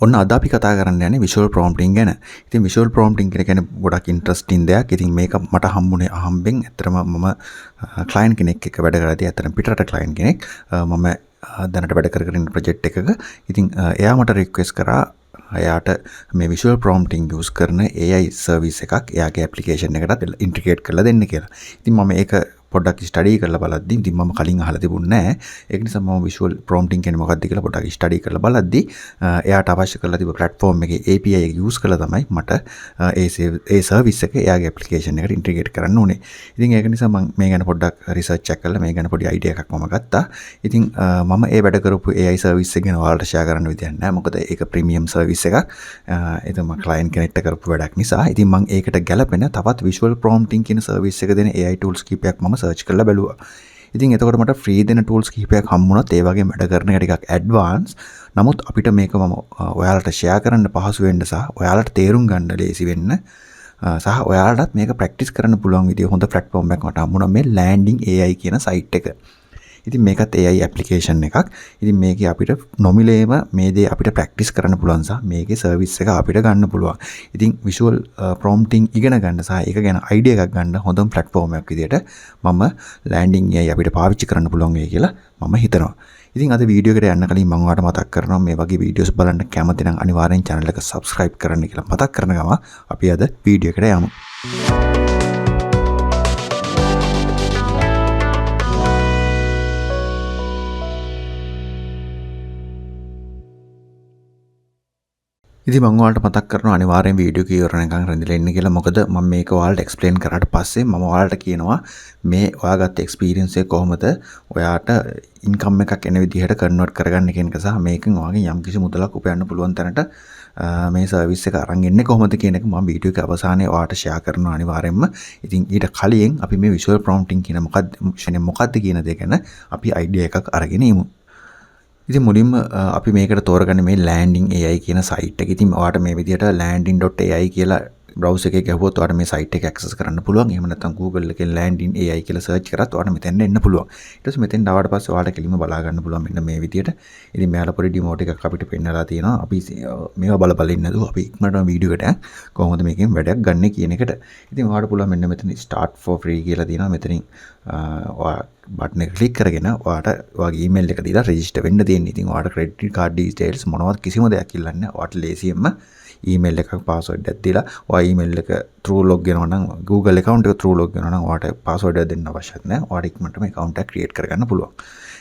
ඔන්න අද අපි කතා කරන්න යන්නේ visual prompting ගැන. ඉතින් visual prompting කියන්නේ ගොඩක් ඉන්ටරෙස්ටිං දෙයක්. ඉතින් මේක මට හම්බුනේ අහම්බෙන්. ඇත්තටම මම ක්ලයන්ට් කෙනෙක් එක්ක වැඩ කරලා තියෙන. ඇත්තටම පිටරට ක්ලයන්ට් කෙනෙක්. මම දැනට වැඩ කරගෙන ඉන්න ප්‍රොජෙක්ට් එකක. ඉතින් එයා මට රික්වෙස්ට් කරා එයාට මේ visual prompting use කරන AI service එකක් එයාගේ application එකකට integrate කරලා දෙන්න කියලා. ඉතින් මම ඒක පොඩ්ඩක් ස්ටඩි කරලා බලද්දි ඉතින් මම කලින් අහලා තිබුණේ නැහැ. ඒක නිසා මම visual prompting කියන්නේ මොකක්ද කියලා පොඩ්ඩක් ස්ටඩි කරලා බලද්දි එයාට අවශ්‍ය කරලා තිබු platform එකේ API එක use කරලා තමයි මට ඒ service එක එයාගේ application එකට integrate කරන්න උනේ. ඉතින් ඒක නිසා මම මේ ගැන පොඩ්ඩක් research check කරලා මේ ගැන පොඩි idea එකක් මම ගත්තා. ඉතින් මම ඒ වැඩ කරපු AI service එක ගැන ඔයාලට share කරන්න විදියක් නැහැ. මොකද ඒක premium service එකක්. ඒක මම client කෙනෙක්ට කරපු වැඩක් නිසා. ඉතින් මම ඒකට ගැලපෙන තවත් visual prompting කියන service එක දෙන AI tools කීපයක් මම සර්ච් කරලා බැලුවා. ඉතින් එතකොට මට ෆ්‍රී දෙන tools කිහිපයක් හම්බුණත් ඒ වගේ වැඩ කරන එක ටිකක් ඇඩ්වාන්ස්. නමුත් අපිට මේක මම ඔයාලට ෂෙයා කරන්න පහසු වෙන්න සහ ඔයාලට තේරුම් ගන්න ලේසි වෙන්න සහ ඔයාලටත් මේක ප්‍රැක්ටිස් කරන්න පුළුවන් විදිය හොඳ platform එකක් මට හම්බුණා මේ landing AI කියන site එක. ඉතින් මේකත් AI application එකක්. ඉතින් මේකේ අපිට නොමිලේම මේ දේ අපිට ප්‍රැක්ටිස් කරන්න පුළුවන් සහ මේකේ සර්විස් එක අපිට ගන්න පුළුවන්. ඉතින් visual prompting ඉගෙන ගන්න සහ ඒක ගැන අයිඩියා එකක් ගන්න හොඳම platform එකක් විදියට මම landing AI අපිට පාවිච්චි කරන්න පුළුවන් වෙයි කියලා මම හිතනවා. ඉතින් අද වීඩියෝ එකට යන්න කලින් මම ඔයාලට මතක් කරනවා මේ වගේ වීඩියෝස් බලන්න කැමති නම් අනිවාර්යෙන් channel එක subscribe කරන්න කියලා මතක් කරන ගම අපි අද වීඩියෝ එකට යමු. ඉතින් මම ඔයාලට මතක් කරනවා අනිවාර්යෙන් වීඩියෝ එක ඉවරනකම් රැඳිලා ඉන්න කියලා. මොකද මම මේක ඔයාලට එක්ස්ප්ලেইন කරාට පස්සේ මම ඔයාලට කියනවා මේ ඔයාගත්ත එක්ස්පීරියන්ස් එක කොහොමද ඔයාට ඉන්කම් එකක් එන විදිහට කන්වර්ට් කරගන්න කියන එක සහ මේකෙන් ඔයාගේ යම්කිසි මුදලක් උපයන්න පුළුවන් තැනට මේ සර්විස් එක අරන් එන්නේ කොහොමද කියන එක මම වීඩියෝ එක අවසානයේ ඔයාලට ෂෙයා කරනවා අනිවාර්යෙන්ම. ඉතින් ඊට කලින් අපි මේ visual prompting කියන මොකක්ද කියන දේ ගැන අපි අයිඩියා එකක් අරගෙන ඉමු. ඉතින් මුලින්ම අපි මේකට තෝරගන්නේ මේ landing AI කියන site එක. ඉතින් ඔයාලට මේ විදිහට landing.ai කියලා browser එකේ ගහුවොත් ඔයාලට මේ site එක access කරන්න පුළුවන්. එහෙම නැත්නම් Google එකේ landing AI කියලා search කරත් ඔයාලට මෙතෙන් එන්න පුළුවන්. ඊට පස්සේ මෙතෙන් ආවට පස්සේ ඔයාලට කෙලින්ම බලා ගන්න පුළුවන් මෙන්න මේ විදිහට. ඉතින් මෙයාලා පොඩි demo එකක් අපිට පෙන්නලා තියෙනවා. අපි මේවා බල ඉන්න නේද? අපි ඉක්මනට වීඩියෝ එකට කොහොමද මේකෙන් වැඩක් ගන්න කියන එකට. ඉතින් ඔයාලට පුළුවන් මෙන්න මෙතන start for free කියලා තියෙනවා. මෙතනින් ඔයා බටන් එක ක්ලික් කරගෙන ඔයාට ඔයාගේ ඊමේල් එක දීලා රෙජිස්ටර් වෙන්න තියෙනවා. ඉතින් ඔයාට ක්‍රෙඩිට් කාඩ් ඩීටේල්ස් මොනවත් කිසිම දෙයක් ඉල්ලන්නේ නැහැ. ඔයාට ලේසියෙන්ම ඊමේල් එකක් පාස්වර්ඩ් එකක් දීලා ඔයා ඊමේල් එක through log වෙනවා නම් Google account එක through log වෙනවා නම් ඔයාට පාස්වර්ඩ් එක දෙන්න අවශ්‍යත් නැහැ. ඔයාට ඉක්මනටම account එක create කරගන්න පුළුවන්.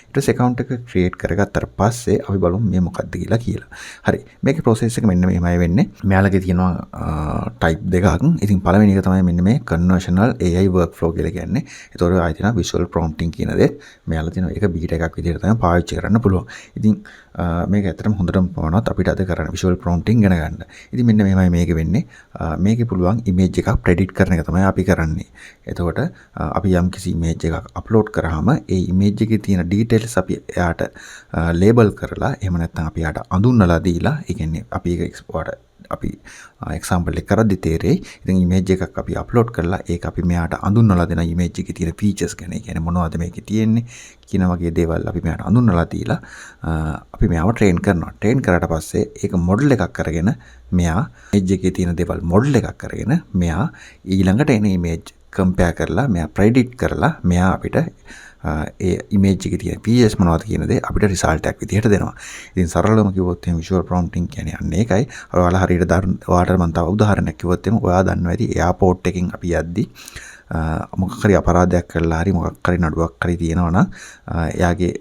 ඊට පස්සේ account එක create කරගත්තට පස්සේ අපි බලමු මේ මොකක්ද කියලා. හරි. මේකේ process එක මෙන්න මෙහෙමයි වෙන්නේ. මෙයාලගේ තියෙනවා type දෙකක්. ඉතින් පළවෙනි එක තමයි මෙන්න මේ conversational AI workflow කියලා කියන්නේ. ඒතකොට ආයෙ තියෙනවා visual prompting කියන දේ. මෙයාලා තියෙනවා ඒක බීටා එකක් විදිහට තමයි පාවිච්චි කරන්න පුළුවන්. ඉතින් මේක ඇත්තටම හොඳටම පවනවත් අපිට අද කරන්න visual prompting ඉගෙන ගන්න. ඉතින් මෙන්න මෙහෙමයි මේක වෙන්නේ. මේකේ පුළුවන් image එකක් predict කරන එක තමයි අපි කරන්නේ. එතකොට අපි යම්කිසි image එකක් upload කරාම ඒ image එකේ තියෙන details අපි එයාට label කරලා එහෙම නැත්නම් අපි එයාට අඳුන්වලා දීලා ඒ කියන්නේ අපි ඒක අපි example එක කරද්දි තේරෙයි. ඉතින් image එකක් අපි upload කරලා ඒක අපි මෙයාට අඳුන්වලා දෙන image එකේ තියෙන features ගැන. ඒ කියන්නේ මොනවද මේකේ තියෙන්නේ කියන වගේ දේවල් අපි මෙයාට අඳුන්වලා දීලා අපි මෙයාව train කරනවා. train කරාට පස්සේ ඒක model එකක් අරගෙන මෙයා image එකේ තියෙන දේවල් model එකක් අරගෙන මෙයා ඊළඟට එන image compare කරලා මෙයා predict කරලා මෙයා අපිට ඒ image එකේ තියෙන features මොනවද කියන දේ අපිට result එකක් විදිහට දෙනවා. ඉතින් සරලවම කිව්වොත් එහෙනම් visual prompting කියන්නේ අන්න ඒකයි. ඔයාලා හරියට ඔයාලට මම තව උදාහරණයක් කිව්වොත් එහෙනම් ඔයා දන්නවා ඇති එයාපෝට් එකකින් අපි යද්දි මොකක් හරි අපරාධයක් කරලා හරි මොකක් හරි නඩුවක් හරි තියෙනවා නම් එයාගේ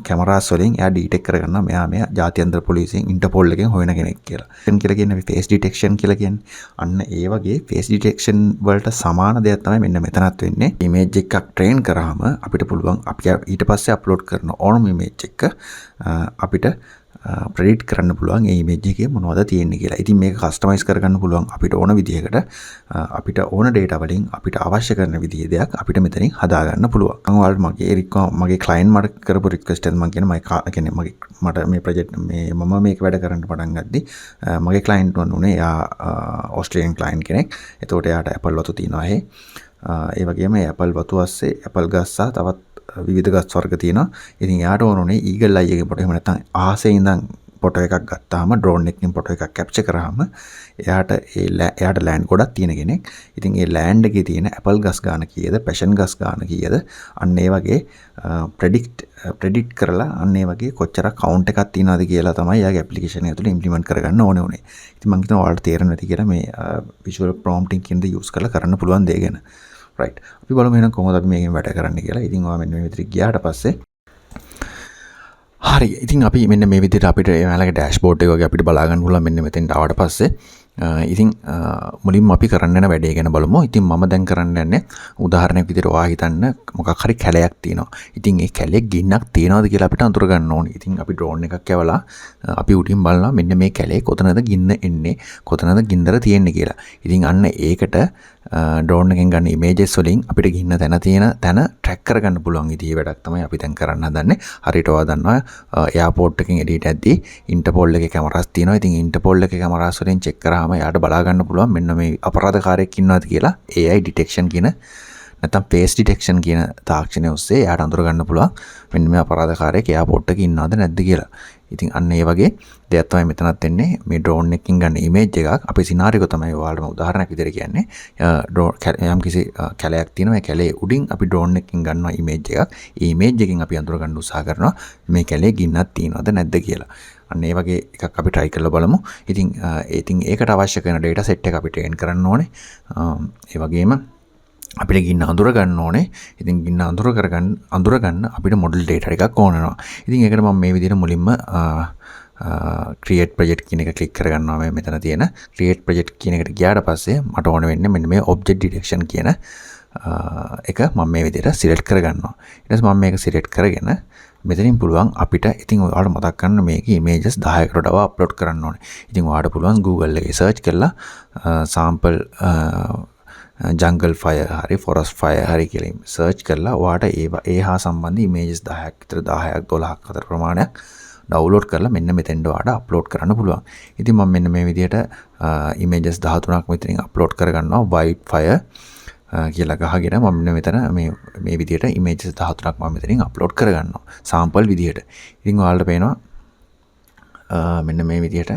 කැමරාස් වලින් එයා ඩිටෙක්ට් කරගන්නවා මෙයා ජාත්‍යන්තර පොලිසියෙන් ඉන්ටර්පෝල් එකෙන් හොයන කෙනෙක් කියලා. එතන කියලා කියන්නේ face detection කියලා කියන්නේ. අන්න ඒ වගේ face detection වලට සමාන දෙයක් තමයි මෙන්න මෙතනත් වෙන්නේ. image එකක් train කරාම අපිට පුළුවන් අපි ඊට පස්සේ upload කරන ඕනම image එක අපිට predict කරන්න පුළුවන් ඒ image එකේ මොනවද තියෙන්නේ කියලා. ඉතින් මේක customize කරගන්න පුළුවන් අපිට ඕන විදිහකට අපිට ඕන data වලින් අපිට අවශ්‍ය කරන විදිහේ දෙයක් අපිට මෙතනින් හදා ගන්න පුළුවන්. මම ඔයාලට මගේ client මට කරපු request එක මම කියන්නේ මට මේ project මම මේක වැඩ කරන්න පටන් ගද්දි මගේ client වුණේ එයා Australian client කෙනෙක්. එතකොට එයාට Apple වතු තියෙනවා ඒ වගේම Apple වතු ASසේ Apple ගස්සා තවත් විවිධ ගස් වර්ග තියෙනවා. ඉතින් යාට ඕනේ ඊගල් අයියගේ පොට එහෙම නැත්නම් ආසේ ඉඳන් ෆොටෝ එකක් ගත්තාම ඩ්‍රෝන් එකකින් ෆොටෝ එකක් කැප්චර් කරාම එයාට ලෑන්ඩ් ගොඩක් තියෙන කෙනෙක්. ඉතින් ඒ ලෑන්ඩ් එකේ තියෙන ඇපල් ගස් ගාන කීයද, පැෂන් ගස් ගාන කීයද, අන්න ඒ වගේ ප්‍රෙඩික්ට් කරලා අන්න ඒ වගේ කොච්චර කවුන්ට් එකක් තියෙනවද කියලා තමයි යාගේ ඇප්ලිකේෂන් එක ඇතුළේ ඉම්ප්ලිමන්ට් කරගන්න ඕනේ උනේ. ඉතින් මම හිතනවා ඔයාලට තේරෙන්නේ නැති කියලා මේ visual prompting කියන දේ යූස් කරලා කරන්න පුළුවන් දේ ගැන. right. අපි බලමු එහෙනම් කොහොමද අපි මේකෙන් වැඩ කරන්න කියලා. ඉතින් ඔයා මෙන්න මේ විදිහට ගියාට පස්සේ හරි. ඉතින් අපි මෙන්න මේ විදිහට අපිට එයාලගේ ඩෑෂ්බෝඩ් එක වගේ අපිට බලා ගන්න පුළුවන් මෙන්න මෙතෙන්ට ආවට පස්සේ. ඉතින් මුලින්ම අපි කරන්න යන වැඩේ ගැන බලමු. ඉතින් මම දැන් කරන්න යන්නේ උදාහරණයක් විදිහට ඔයා හිතන්න මොකක් හරි කැලයක් තියෙනවා. ඉතින් ඒ කැලේ ගින්නක් තියෙනවද කියලා අපිට අඳුර ගන්න ඕනේ. ඉතින් අපි ඩ්‍රෝන් එකක් යවලා අපි උඩින් බලනවා මෙන්න මේ කැලේ කොතනද ගින්න එන්නේ, කොතනද ගින්දර තියෙන්නේ කියලා. ඉතින් අන්න ඒකට ඩ්‍රෝන් එකෙන් ගන්න ඉමේජස් වලින් අපිට ගින්න තියෙන තැන ට්‍රැක් කරගන්න පුළුවන් විදිහේ වැඩක් තමයි අපි දැන් කරන්න හදන්නේ. හරියට ඔයා දන්නවා එයාපෝට් එකෙන් එඩිට් ඇද්දී ඉන්ටර්පෝල් එකේ කැමරාස් තියෙනවා. ඉතින් ඉන්ටර්පෝල් එකේ කැමරාස් වලින් චෙක් කරාම එයාට බලා ගන්න පුළුවන් මෙන්න මේ අපරාධකාරයෙක් ඉන්නවද කියලා. AI ඩිටෙක්ෂන් කියන නැත්නම් ෆේස් ඩිටෙක්ෂන් කියන තාක්ෂණය ඔස්සේ එයාට අඳුර ගන්න පුළුවන් මෙන්න මේ අපරාධකාරයෙක් එයාපෝට් එකේ ඉන්නවද නැද්ද කියලා. ඉතින් අන්න ඒ වගේ දෙයක් තමයි මෙතනත් වෙන්නේ. මේ ඩ්‍රෝන් එකකින් ගන්න ඉමේජ් එකක් අපේ සිනාරියෝ තමයි ඔයාලට උදාහරණයක් විදිහට කියන්නේ. යම් කිසි කැලයක් තියෙනවා. ඒ කැලේ උඩින් අපි ඩ්‍රෝන් එකකින් ගන්නවා ඉමේජ් එකක්. ඒ ඉමේජ් එකෙන් අපි අඳුර ගන්න උත්සාහ කරනවා මේ කැලේ ගින්නක් තියෙනවද නැද්ද කියලා. අන්න ඒ වගේ එකක් අපි try කරලා බලමු. ඉතින් ඒකට අවශ්‍ය කරන data set එක අපි train කරන්න ඕනේ. ඒ වගේම අපිට ගින්න අඳුර ගන්න ඕනේ. ඉතින් ගින්න අඳුර ගන්න අපිට මොඩල් data එකක් ඕන වෙනවා. ඉතින් ඒකට මම මේ විදිහට මුලින්ම create project කියන එක click කරගන්නවා. මේ මෙතන තියෙන create project කියන එකට ගියාට පස්සේ මට ඕන වෙන්නේ මෙන්න මේ object detection කියන එක මම මේ විදිහට select කරගන්නවා. ඊට පස්සේ මම මේක select කරගෙන මෙතනින් පුළුවන් අපිට ඉතින් ඔයාලට මතක් කරන්න මේකේ images 10කට වඩා අප්ලෝඩ් කරන්න ඕනේ. ඉතින් ඔයාලට පුළුවන් Google එකේ search කරලා sample jungle fire හරි forest fire හරි කියලා search කරලා ඔයාට ඒ හා සම්බන්ධ images 10ක් විතර 10ක් 12ක් අතර ප්‍රමාණයක් download කරලා මෙන්න මෙතෙන්ට ඔයාට upload කරන්න පුළුවන්. ඉතින් මම මෙන්න මේ විදිහට images 13ක් මෙතනින් upload කරගන්නවා white fire කියලා ගහගෙන මම මෙතන මේ විදිහට images 13ක් මම මෙතනින් upload කරගන්නවා sample විදිහට. ඉතින් ඔයාලට පේනවා මෙන්න මේ විදිහට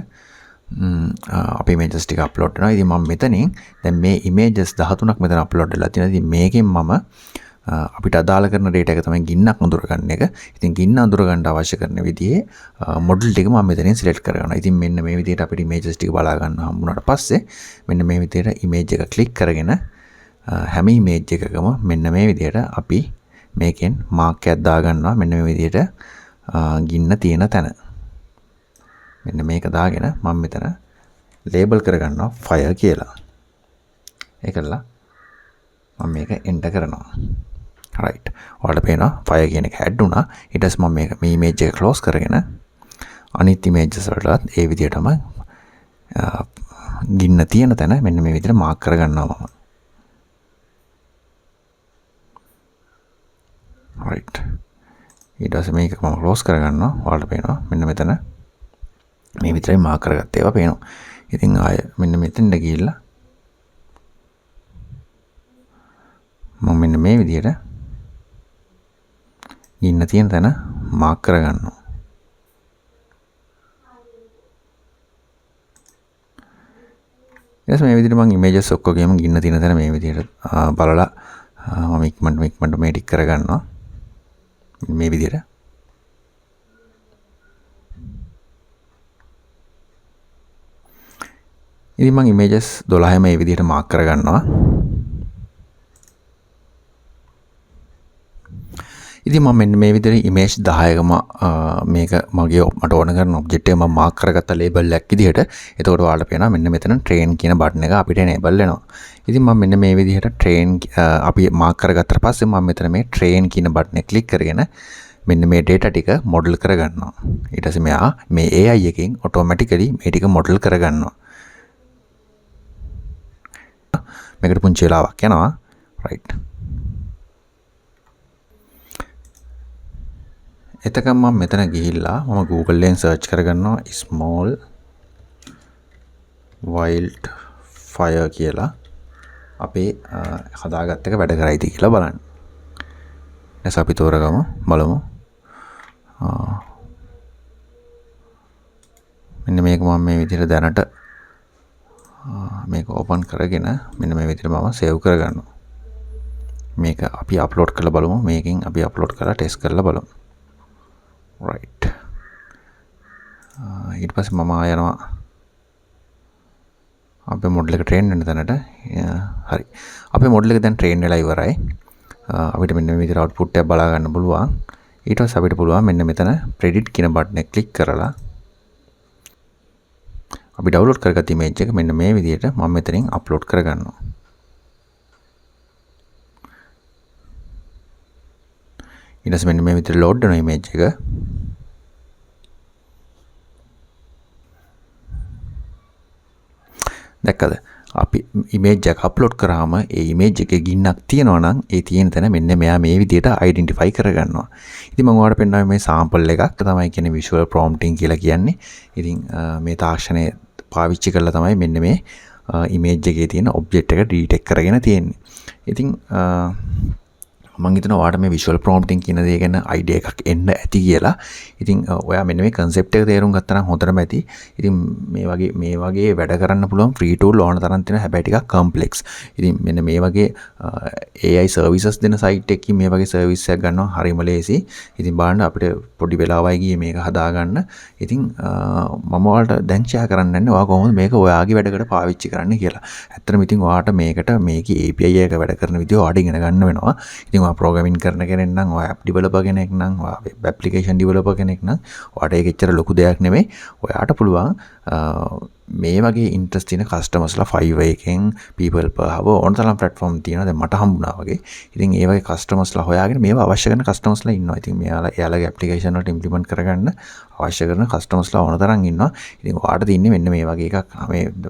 අපේ images ටික upload කරනවා. ඉතින් මම මෙතනින් දැන් මේ images 13ක් මෙතන upload වෙලා තියෙනවා. ඉතින් මේකෙන් මම අපිට අදාළ කරන data එක තමයි ගින්නක් අඳුර ගන්න එක. ඉතින් ගින්න අඳුර ගන්න අවශ්‍ය කරන විදිහේ model ටික මම මෙතනින් select කරගන්නවා. ඉතින් මෙන්න මේ විදිහට අපිට images ටික බලා ගන්න හම්බුනාට පස්සේ මෙන්න මේ විදිහට image එක click කරගෙන හැම image එකකම මෙන්න මේ විදිහට අපි මේකෙන් mark එකක් දාගන්නවා. මෙන්න මේ විදිහට ගින්න තියෙන තැන. මෙන්න මේක දාගෙන මම මෙතන label කරගන්නවා fire කියලා. ඒකලා මම මේක enter කරනවා. right. ඔයාලට පේනවා fire කියන එක add වුණා. ඊට පස්සේ මම මේ image එක close කරගෙන අනිත් images වලට ඒ විදිහටම ගින්න තියෙන තැන මෙන්න මේ විදිහට mark කරගන්නවා මම. right. ඊට පස්සේ මේක මම close කරගන්නවා. ඔයාලට පේනවා මෙන්න මෙතන මේ විතරයි මාක් කරගත්ත ඒවා පේනවා. ඉතින් ආය මෙන්න මෙතෙන්ට ගිහිල්ලා මම මෙන්න මේ විදිහට ගින්න තියෙන තැන මාක් කරගන්නවා. ඊට මේ විදිහට මම images ඔක්කොගෙම ගින්න තියෙන තැන මේ විදිහට බලලා මම ඉක්මනට මේ ටික කරගන්නවා. මේ විදිහට ඉතින් මම images 12ම මේ විදිහට මාක් කරගන්නවා. ඉතින් මම මෙන්න මේ විදිහට image 10කම මේක මගේ මට ඕන කරන object එක මම මාක් කරගත්ත label එකක් විදිහට. එතකොට ඔයාලට පේනවා මෙන්න මෙතන train කියන button එක අපිට enable වෙනවා. ඉතින් මම මෙන්න මේ විදිහට train අපි මාක් කරගත්තට පස්සේ මම මෙතන මේ train කියන button එක click කරගෙන මෙන්න මේ data ටික model කරගන්නවා. ඊට පස්සේ මෙයා මේ AI එකෙන් automatically මේ ටික model කරගන්නවා. මේකට පුංචි වෙලාවක් යනවා. right. එතකම් මම මෙතන ගිහිල්ලා මම Google එකෙන් search කරගන්නවා small wild fire කියලා අපේ හදාගත්ත එක වැඩ කරයිද කියලා බලන්න. දැන් අපි තෝරගමු බලමු. මෙන්න මේක මම මේ විදිහට දැනට මේක ඕපන් කරගෙන මෙන්න මේ විදිහට මම සේව් කරගන්නවා. මේක අපි අප්ලෝඩ් කරලා බලමු. මේකෙන් අපි අප්ලෝඩ් කරලා ටෙස්ට් කරලා බලමු. right. ඊට පස්සේ මම යනවා අපේ මොඩල් එක ට්‍රේන් වෙන තැනට. හරි. අපේ මොඩල් එක දැන් ට්‍රේන් වෙලා ඉවරයි. අපිට මෙන්න මේ විදිහට අවුට්පුට් එක බලා ගන්න පුළුවන්. ඊට පස්සේ අපිට පුළුවන් මෙන්න මෙතන predict කියන බටන් එක ක්ලික් කරලා අපි ඩවුන්ලෝඩ් කරගත්ත ඉමේජ් එක මෙන්න මේ විදිහට මම මෙතනින් අප්ලෝඩ් කරගන්නවා. ඊට පස්සේ මෙන්න මේ විදිහට ලෝඩ් වෙන ඉමේජ් එක දැක්කද? අපි ඉමේජ් එක අප්ලෝඩ් කරාම ඒ ඉමේජ් එකේ ගින්නක් තියෙනවා නම් ඒ තියෙන තැන මෙන්න මෙයා මේ විදිහට අයිඩෙන්ටිෆයි කරගන්නවා. ඉතින් මම ඔයාලට පෙන්නනවා මේ සාම්පල් එකක් තමයි කියන්නේ විෂුවල් ප්‍රොම්ප්ටිං කියලා කියන්නේ. ඉතින් මේ තාක්ෂණය පාවිච්චි කරලා තමයි මෙන්න මේ ඉමේජ් එකේ තියෙන ඔබ්ජෙක්ට් එක ඩිටෙක්ට් කරගෙන තියෙන්නේ. ඉතින් මම හිතනවා ඔයාලට මේ විෂුවල් ප්‍රොම්ප්ටිං කියන දේ ගැන අයිඩියා එකක් එන්න ඇති කියලා. ඉතින් ඔයා මෙන්න මේ කන්සෙප්ට් එක තේරුම් ගත්තා නම් හොඳටම ඇති. ඉතින් මේ වගේ වැඩ කරන්න පුළුවන් ෆ්‍රී ටූල් ඕන තරම් තියෙන හැබැයි ටිකක් කම්ප්ලෙක්ස්. ඉතින් මෙන්න මේ වගේ AI සර්විසස් දෙන සයිට් එකකින් මේ වගේ සර්විස් එකක් ගන්නවා හරිම ලේසි. ඉතින් බලන්න අපිට පොඩි වෙලාවයි ගියේ මේක හදාගන්න. ඉතින් මම ඔයාලට දැන් ෂෙයා කරන්න යන්නේ ඔයා කොහොමද මේක ඔයාගේ වැඩකට පාවිච්චි කරන්න කියලා. ඇත්තටම ඉතින් ඔයාට මේකේ API එක වැඩ කරන විදිහ ඔයාට ඉගෙන ගන්න වෙනවා. ඉතින් ප්‍රෝග්‍රෑමින් කරන කෙනෙක් නම් ඔයා ඇප් ඩෙවලොපර් කෙනෙක් නම් ඔයා වෙබ් ඇප්ලිකේෂන් ඩෙවලොපර් කෙනෙක් නම් ඔයාට ඒක එච්චර ලොකු දෙයක් නෙමෙයි. ඔයාට පුළුවන් මේ වගේ ඉන්ට්‍රස්ට් තියෙන කස්ටමර්ස්ලා Fiverr එකෙන් people per hour ඕන තරම් platform තියෙනවා. දැන් මට හම්බුණා වගේ. ඉතින් ඒ වගේ කස්ටමර්ස්ලා හොයාගෙන මේවා අවශ්‍ය කරන කස්ටමර්ස්ලා ඉන්නවා. ඉතින් එයාලගේ ඇප්ලිකේෂන් වලට ඉම්ප්ලිමන්ට් කරගන්න අවශ්‍ය කරන කස්ටමර්ස්ලා ඕන තරම් ඉන්නවා. ඉතින් ඔයාට තියෙන්නේ මෙන්න මේ වගේ එකක්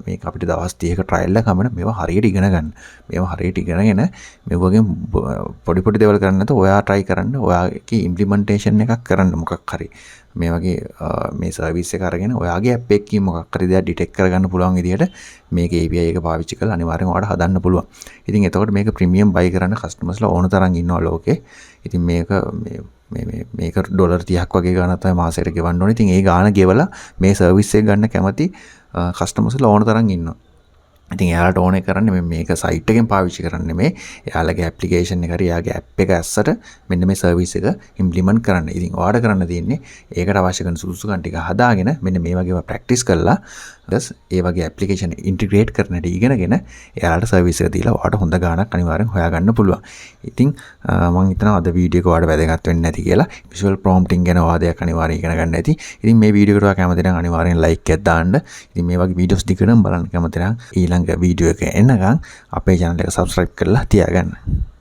මේක අපිට දවස් 30ක ට්‍රයල් එකක් අපිට මේවා හරියට ඉගෙන ගන්න. මේවා හරියට ඉගෙනගෙන මේ වගේ පොඩි දේවල් කරන්න නැත්නම් ඔයා try කරන්න. ඔයාගේ ඉම්ප්ලිමන්ටේෂන් එකක් කරන්න මොකක් හරි. මේ වගේ මේ සර්විස් එක අරගෙන ඔයාගේ ඇප් එකකින් මොකක් හරි දෙයක් ඩිටෙක්ට් කරගන්න පුළුවන් විදිහට මේක API එක පාවිච්චි කරලා අනිවාර්යෙන් ඔයාලට හදන්න පුළුවන්. ඉතින් එතකොට මේක ප්‍රීමියම් බයි කරන්න කස්ටමර්ස්ලා ඕන තරම් ඉන්නවා ලෝකේ. ඉතින් මේක මේක ඩොලර් 30ක් වගේ ගාණක් තමයි මාසෙට ගෙවන්න ඕනේ. ඉතින් ඒ ගාණ ගෙවලා මේ සර්විස් එක ගන්න කැමති කස්ටමර්ස්ලා ඕන තරම් ඉන්නවා. ඉතින් එයාලට ඕනේ කරන්නේ මේක සයිට් එකෙන් පාවිච්චි කරන්න නෙමෙයි. එයාලගේ ඇප්ලිකේෂන් එක හරි එයාගේ ඇප් එක ඇස්සට මෙන්න මේ සර්විස් එක ඉම්ප්ලිමන්ට් කරන්න. ඉතින් ඔයාලට කරන්න තියෙන්නේ ඒකට අවශ්‍ය කරන සුදුසුකම් ටික හදාගෙන මෙන්න මේ වගේම ප්‍රැක්ටිස් කරලා ඒ වගේ ඇප්ලිකේෂන් ඉන්ටිග්‍රේට් කරන හැටි ඉගෙනගෙන එයාලට සර්විස් එක දීලා ඔයාලට හොඳ ගාණක් අනිවාර්යෙන් හොයාගන්න පුළුවන්. ඉතින් මම හිතනවා අද වීඩියෝ එක ඔයාලට වැදගත් වෙන්නේ නැති කියලා. විෂුවල් ප්‍රොම්ප්ටිං ගැන වාදයක් අනිවාර්යෙන් ඉගෙන ගන්න ඇති. ඉතින් මේ වීඩියෝ එකට ඔයා කැමති නම් අනිවාර්යෙන් ලයික් එකක් දාන්න. ඉතින් මේ වගේ වීඩියෝස් දිගටම බලන්න කැමති නම් ඊළඟ වීඩියෝ එක එනකන් අපේ channel එක subscribe කරලා තියාගන්න.